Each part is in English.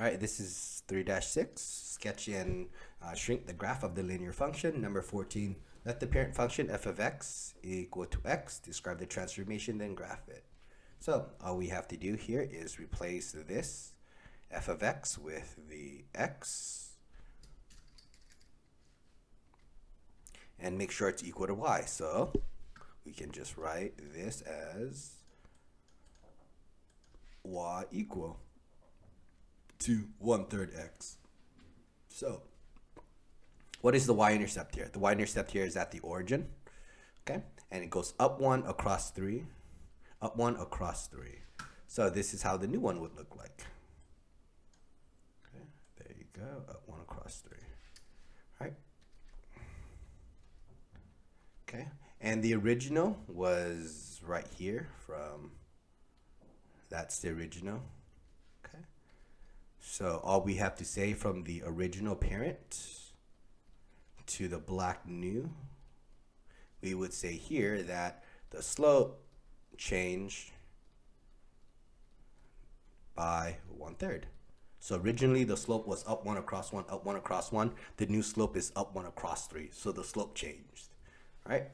All right, this is 3-6. Sketch and shrink the graph of the linear function. Number 14, let the parent function f of x equal to x. Describe the transformation, then graph it. So all we have to do here is replace this f of x with the x and make sure it's equal to y. So we can just write this as y equal to 1/3 x. So what is the y-intercept here? The y-intercept here is at the origin, okay? And it goes up 1 across 3, up 1 across 3. So this is how the new one would look like. Okay, there you go, up 1 across 3, right? Okay, and the original was right here from, that's the original. Okay, so all we have to say from the original parent to the black new, we would say here that the slope changed by 1/3. So originally the slope was up 1 across 1, up 1 across 1. The new slope is up 1 across 3. So the slope changed, right?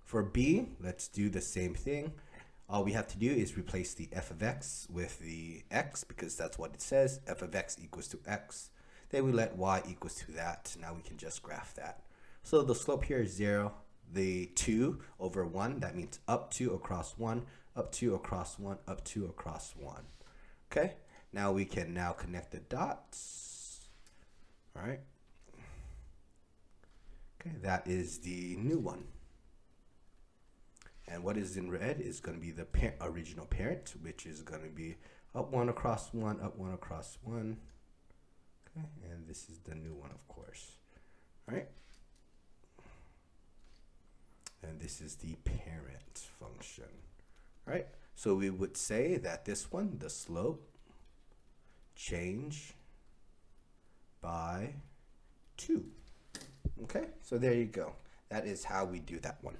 For b, let's do the same thing. All we have to do is replace the f of x with the x, because that's what it says, f of x equals to x. Then we let y equals to that. Now we can just graph that. So the slope here is 0. The 2 over 1, that means up 2 across 1, up 2 across 1, up 2 across 1. Okay, now we can now connect the dots. All right. Okay, that is the new one. And what is in red is going to be the original parent, which is going to be up 1 across 1, up 1 across 1. Okay, and this is the new one, of course. All right. And this is the parent function. All right. So we would say that this one, the slope, change by 2. Okay, so there you go. That is how we do that one.